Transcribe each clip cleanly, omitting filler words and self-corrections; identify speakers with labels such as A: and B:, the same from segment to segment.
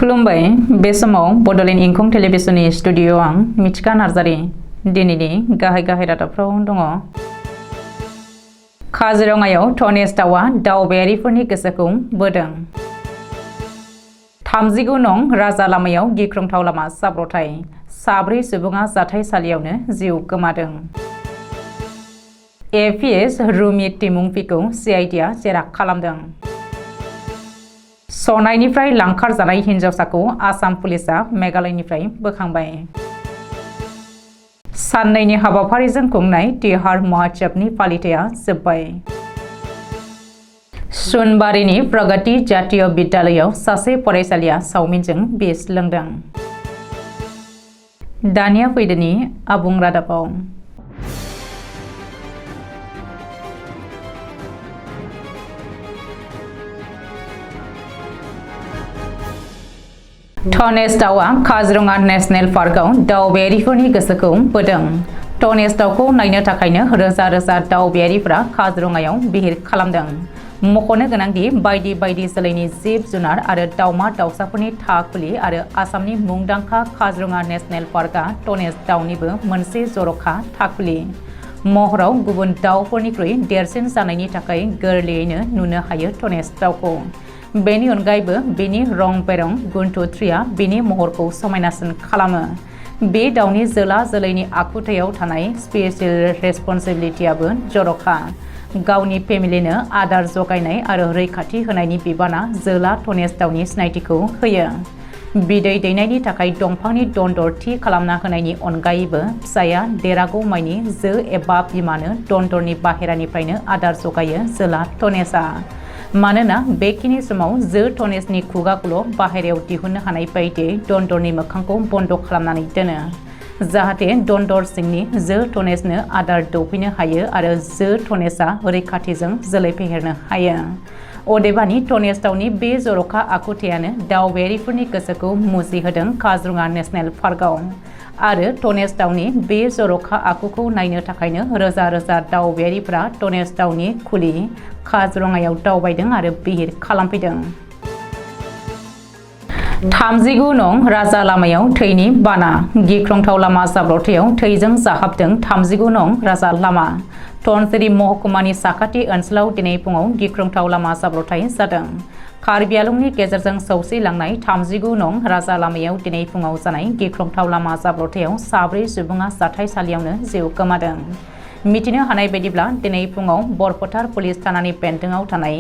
A: खुलुमबाय बे समाव बडलेण्ड इंखं टेलिभिजननि स्टुडिअ आं मिथिका नार्जारी दिनैनि गाहाय रादाबफ्राव दङ। काजिरङायाव धनेश दाउआ दावबायारिफोरनि गोसोखौ बोदों। 39 नं राजा लामायाव गिख्रंथाव लामा जाब्रबथाय, 4 सुबुङा जाथायसालियावनो जिउ गोमादों। एपिएस रुमि टिमुंफिखौ सिआइडिआ जेरा खालामदों। सनाइनिफ्राय लांखारजानाय हिन्जावसाखौ आसाम पुलिसआ मेघालयनिफ्राय बोखांबाय। साननैनि हाबाफारिजों खुंनाय तिहार महोत्सवनि फालिथाया जोब्बाय। सुनबारिनि प्रगति जातीय बिद्यालयाव सासे फरायसालिया चावमिनजों बिस लोंदों। दानिया फैदोनि आबुं रादाबाव। धनेश दाउआ काजिरङा नेशनेल पार्कआव दावबायारिफोरनि गोसोखौ बोदों। धनेश दाउखौ नायनो थाखायनो रोजा रोजा दावबायारिफोरा काजिरङायाव बिहिर खालामदों। मख'नो गोनांदि बायदि बायदि जोलैनि जिब जुनार आरो दाउमा दाउसाफोरनि थाखुलि आरो आसामनि मुंदांखा काजिरङा नेशनेल पार्कआ धनेश दाउनिबो मोनसे जर'खा थाखुलि। महराव गुबुन दाउफोरनिख्रुइ देरसिन जानायनि थाखाय गोरलैयैनो नुनो हायो धनेश दाउखौ। बेनि अनगायैबो बेनि रं बेरं गुनथुथ्रिया बेनि महरखौ समायनासिन खालामो। बे दाउनि जोला जोलैनि आखुथायाव थानाय स्पेसियेल रेसपन्सिबिलिटियाबो जर'खा। गावनि फेमिलिनो आदार जगायनाय आरो रैखाथि होनायनि बिबाना जोला धनेश दाउनि सिनायथिखौ होयो। बिदै दैनायनि थाखाय दंफांनि दन्दर थि खालामना होनायनि अनगायैबो फिसाया देरागौमानि जो एबा बिमानो दन्दरनि बाहेरानिफ्रायनो आदार जगायो जोला धनेशआ। मानोना बेखिनि समाव जो धनेशनि खुगाखौल' बाहेरायाव दिहुननो हानाय बायदियै दन्दरनि मोखांखौ बन्द' खालामनानै दोनो, जाहाथे दन्दर सिंनि जो धनेशनो आदार दौफैनो हायो आरो जो धनेशआ रैखाथिजों जोलै फेहेरनो हायो। अदेबानि धनेश दाउनि बे जर'खा आखुथायानो दावबायारिफोरनि गोसोखौ मुजिहोदों काजिरङा नेशनेल पार्कआव। आरो धनेश दाउनि बे जर'खा आखुखौ नायनो थाखायनो रोजा रोजा दावबायारिफोरा धनेश दाउनि खुलि काजिरङायाव दावबायदों आरो बिहिर खालामफैदों। 39 नं राजा लामायाव थैनि बाना, गिख्रंथाव लामा जाब्रबथायाव थैजों जाहाबदों 39 नं राजा लामा। धनसिरि महकुमानि साखाथि ओनसोलाव दिनै फुङाव गिख्रंथाव लामा जाब्रबथाय जादों। कार्बि आंलंनि गेजेरजों सौसिलांनाय 39 नं राजा लामायाव दिनै फुङाव जानाय गिख्रंथाव लामा जाब्रबथायाव 4 सुबुङा जाथायसालियावनो जिउ गोमादों। मिथिनो हानाय बायदिब्ला दिनै फुङाव बरफोथार पुलिस थानानि बेन्दोंआव थानाय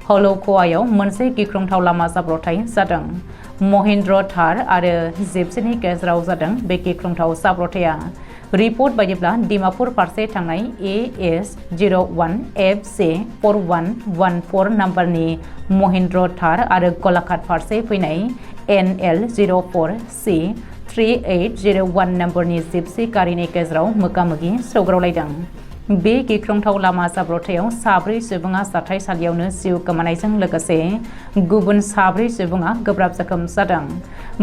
A: हलौखवायाव मोनसे गिख्रंथाव लामा जाब्रबथाय जादों। महिन्द्र थार आरो जिपसिनि गेजेराव जादों बे गिख्रंथाव जाब्रबथाया। रिपर्ट बायदिब्ला डिमापुर फारसे थांनाय AS 01 FC 4114 नाम्बारनि महिन्द्र थार आरो गलाघाट फारसे फैनाय NL 04 C 3801 नम्बरनि जिपसि गारिनि गेजेराव मोगा-मोगि सौग्रावलायदों। बे गिख्रंथाव लामा जाब्रबथायाव 4 सुबुङा जाथायसालियावनो जिउ गोमानायजों लोगोसे गुबुन 4 सुबुङा गोब्राब जोखोम जादों।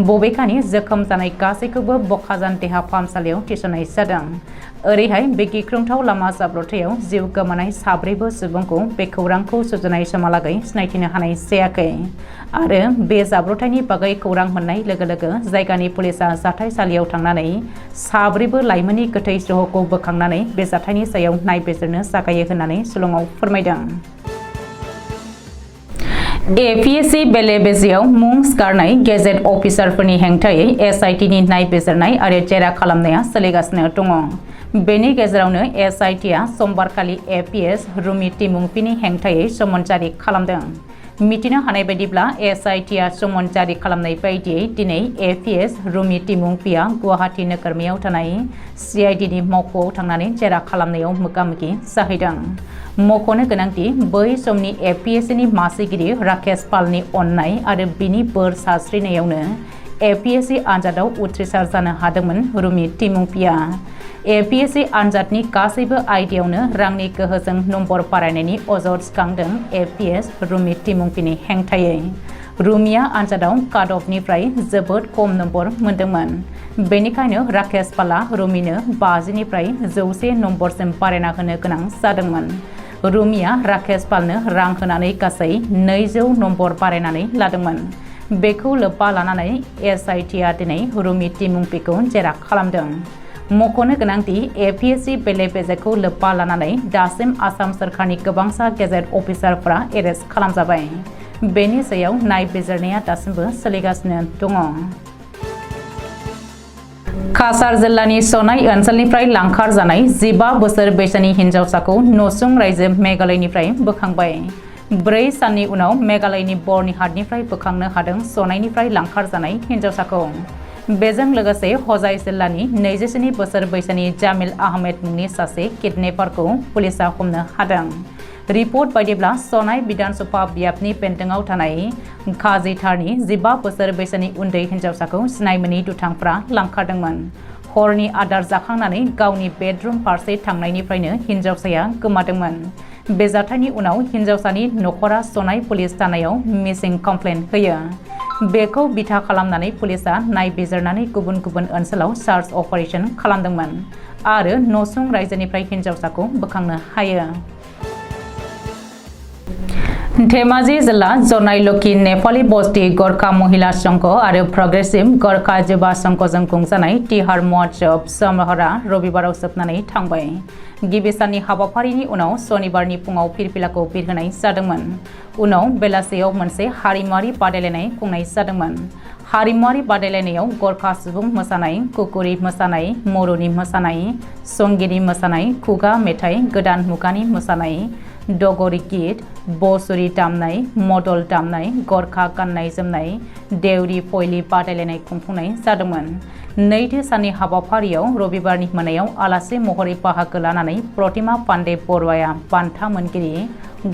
A: बबेखानि जोखोम जानाय गासैखौबो बखाजान देहा फाहामसालियाव थिसननाय जादों। ओरैहाय बे गिख्रंथाव लामा जाब्रबथायाव जिउ गोमानाय 4 सुबुंखौ बे खौरांखौ सुजुनाय समहालागै सिनायथिनो हानाय जायाखै। आरो बे जाब्रबथायनि बागै खौरां मोननाय लोगो लोगो जायगानि पुलिसआ जाथायसालियाव थांनानै 4 लाइमोननि गोथै सहखौ बोखांनानै बे जाथायनि सायाव नायबिजिरनो जागायो होननानै शिलंआव फोरमायदों। APSC बेले-बेजेयाव मुं सिखारनाय गेजेट अफिसारफोरनि हेंथायै SITनि नायबिजिरनाय आरो जेरा खालामनाया सोलिगासिनो दङ। बेनि गेजेरावनो SITआ समबारखालि APS रुमि टिमुंफिनि हेंथायै समन जारि खालामदों। मिथिनो हानाय बायदिब्ला SITआ समन जारि खालामनाय बायदियै दिनै APS रुमि टिमुंफिया गुवाहाटी नोगोरमायाव थानाय CIDनि मावख'आव थांनानै जेरा खालामनायाव मोगा-मोगि जाहैदों। मख'नो गोनांदि बै समनि APSCनि मासिगिरि राकेश पालनि अननाय आरो बिनि बोर सारस्रिनायावनो APSC आनजादाव उथ्रिसार जानो हादोंमोन रुमि टिमुंफिया। APSC आनजादनि गासैबो आयदायावनो रांनि गोहोजों नम्बर बारायनायनि अजद थिखांदों APS रुमि टिमुंफिनि हेंथायै। रुमिया आनजादाव काट अफनिफ्राय जोबोद खम नम्बर मोनदोंमोन। बेनिखायनो राकेश पालआ रुमिनो 50निफ्राय 100 नम्बरसिम बारायना होनो गोनां जादोंमोन। रुमिया राकेश पालनो रां होनानै गासै 200 नम्बर बारायनानै लादोंमोन। बेखौ लोब्बा लानानै SITआ दिनै रुमि टिमुंपिखौ जेरा खालामदों। मख'नो गोनांदि APSC बेले-बेजेखौ लोब्बा लानानै दासिम आसाम सोरखारनि गोबांसा गेजेट अफिसारफोरा एरेस्ट खालामजाबाय। बेनि सायाव नायबिजिरनाया दासिमबो सोलिगासिनो दङ। काछार जिल्लानि सनाय ओनसोलनिफ्राय लांखार जानाय 15 बोसोर बैसोनि हिन्जावसाखौ नसुं रायजो मेघालयनिफ्राय बोखांबाय। 4 साननि उनाव मेघालयनि बर्निहाटनिफ्राय बोखांनो हादों सनायनिफ्राय लांखार जानाय हिन्जावसाखौ। बेजों लोगोसे हजाय जिल्लानि 27 बोसोर बैसोनि जामिल आहमेद मुंनि सासे किडनेपारखौ पुलिसा हमनो हादों। रिपर्ट बायदिब्ला सनाय बिधानसभा बियाबनि बेन्दोंआव थानाय काजिथारनि 15 बोसोर बैसोनि उन्दै हिन्जावसाखौ सिनाय मोनै दुथांफ्रा लांखारदोंमोन। हरनि आदार जाखांनानै गावनि बेडरुम फारसे थांनायनिफ्रायनो हिन्जावसाया गोमादोंमोन। बे जाथायनि उनाव हिन्जावसानि नखरा सनाय पुलिस थानायाव मिसिं कमप्लेन होयो। बेखौ बिथा खालामनानै पुलिसा नायबिजिरनानै गुबुन गुबुन ओनसोलाव सार्च अपारेशन खालामदोंमोन आरो नसुं रायजोनिफ्राय हिन्जावसाखौ बोखांनो हायो। धेमाजि जिल्ला जनाइलकी नेपाली बस्ती गोरखा महिला संघ आरो प्रग्रेसिभ गोरखा युवा संघजों खुंजानाय तिहार महोत्सव समारोहआ रबिबाराव जोबनानै थांबाय। गिबि साननि हाबाफारिनि उनाव सनिबारनि फुङाव फिरफिलाखौ बिरहोनाय जादोंमोन। उनाव बेलासियाव मोनसे हारिमुआरि बादायलायनाय खुंनाय जादोंमोन। हारिमुआरि बादायलायनायाव गोरखा सुबुं मोसानाय, कुकुरी मोसानाय, मरुनि मोसानाय, संगीतनि मोसानाय, खुगा मेथाइ, गोदान मुगानि मोसानाय, डगरी गीत, बसुरी दामनाय, मदल दामनाय, गोरखा गाननाय जोमनाय, देउरी फैली बादायलायनाय खुंफुंनाय जादोंमोन। नैथि साननि हाबाफारियाव रबिबारनि मोनायाव आलासि महरै बाहागो लानानै प्रतिमा पाण्डे बरुवाया बान्था मोनगिरि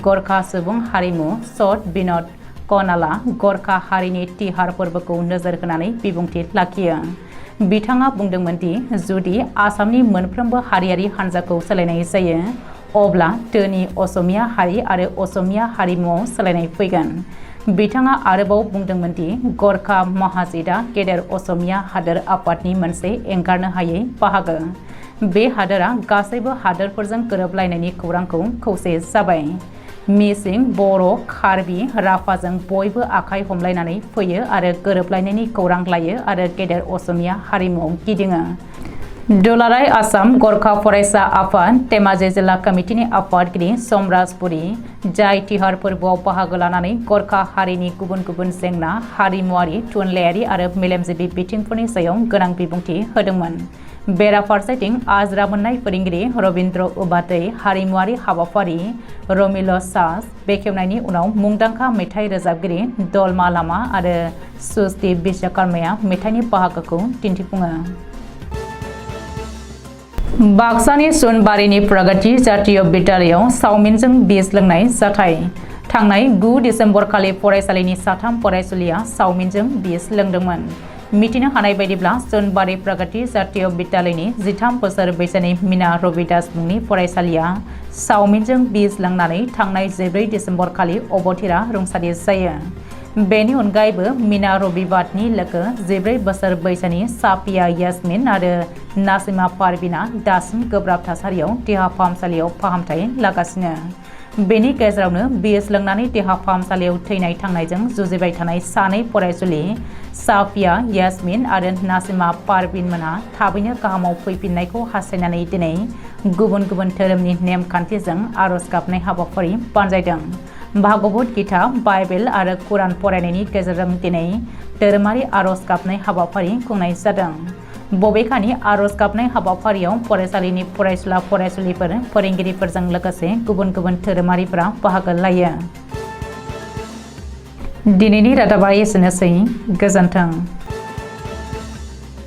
A: गोरखा सुबुं हारिमु सत बिनोद कनाला गोरखा हारिनि तिहार फोरबोखौ नोजोर होनानै बिबुंथि लाखियो। बिथाङा बुंदोंमोन दि जुदि आसामनि मोनफ्रोमबो हारियारि हान्जाखौ सोलायनाय जायो अब्ला धोनि असमिया हारि आरो असमिया हारिमुआव सोलायनाय फैगोन। बिथाङा आरोबाव बुंदोंमोन दि गोरखा महाजितआ गेदेर असमिया हादोर आफादनि मोनसे एंगारनो हायै बाहागो। बे हादोरा गासैबो हादोरफोरजों गोरोबलायनायनि खौरांखौ खौसे जाबाय। मिसिं, बर', कार्बि, राभाजों बयबो आखाइ हमलायनानै फैयो आरो गोरोबलायनायनि खौरां लायो आरो गेदेर असमिया हारिमुआव गिदिङो। दुलाराय आसाम गोरखा फरायसा आफाद धेमाजि जिल्ला कमिटिनि आफादगिरि समराज पुरी, जाय तिहार फोरबोआव बाहागो लानानै गोरखा हारिनि गुबुन गुबुन जेंना, हारिमुआरि, थुनलाइयारि आरो मेलेमजिबि बिथिंफोरनि सायाव गोनां बिबुंथि होदोंमोन। बेराफारसेथिं आजिरा मोननाय फोरोंगिरि रबिन्द्र उपाध्याय हारिमुआरि हाबाफारि रमिल सास बेखेवनायनि उनाव मुंदांखा मेथाइ रोजाबगिरि दलमा लामा आरो सुस्ति विश्वकर्माया मेथाइनि बाहागोखौ दिन्थिफुङो। बाक्सानि सुनबारिनि प्रगति जातीय बिद्यालयाव चाउमिनजों बिस लोंनाय जाथाय। थांनाय 9 दिसेम्बर खालि फरायसालिनि 3 फरायसुलिया चाउमिनजों बिस लोंदोंमोन। मिथिनो हानाय बायदिब्ला सुनबारि प्रगति जातीय बिद्यालयनि 13 बोसोर बैसोनि मीना रबिदास मुंनि फरायसालिया चाउमिनजों बिस लोंनानै थांनाय 14 दिसेम्बर खालि अबथिरा रुंसारि जायो। बेनि अनगायैबो मीना रबिबादनि लोगो 14 बोसोर बैसोनि साफिया यास्मिन आरो नासिमा पारविना दासिम गोब्राब थासारियाव देहा फाहामसालियाव फाहामथाय लागासिनो। बेनि गेजेरावनो बिस लोंनानै देहा फाहामसालियाव थैनाय थांनायजों जुजिबाय थानाय सानै फरायसुलि साफिया यास्मिन आरो नासिमा पारविनमोनहा थाबैनो गाहामाव फैफिननायखौ हास्थायनानै दिनै गुबुन गुबुन धोरोमनि नेमखान्थिजों आरज गाबनाय हाबाफारि बानजायदों। भागवत गीता, बाइबेल आरो कुरान फरायनायनि गेजेरजों दिनै धोरोमारि आरज गाबनाय हाबाफारि खुंनाय जादों। बबेखानि आरज गाबनाय हाबाफारियाव फरायसालिनि फरायसुला फरायसुलिफोर, फोरोंगिरिफोरजों लोगोसे गुबुन गुबुन धोरोमारिफोरा बाहागो लायो। दिनैनि रादाबा एसेनोसै। गोजोन्थों।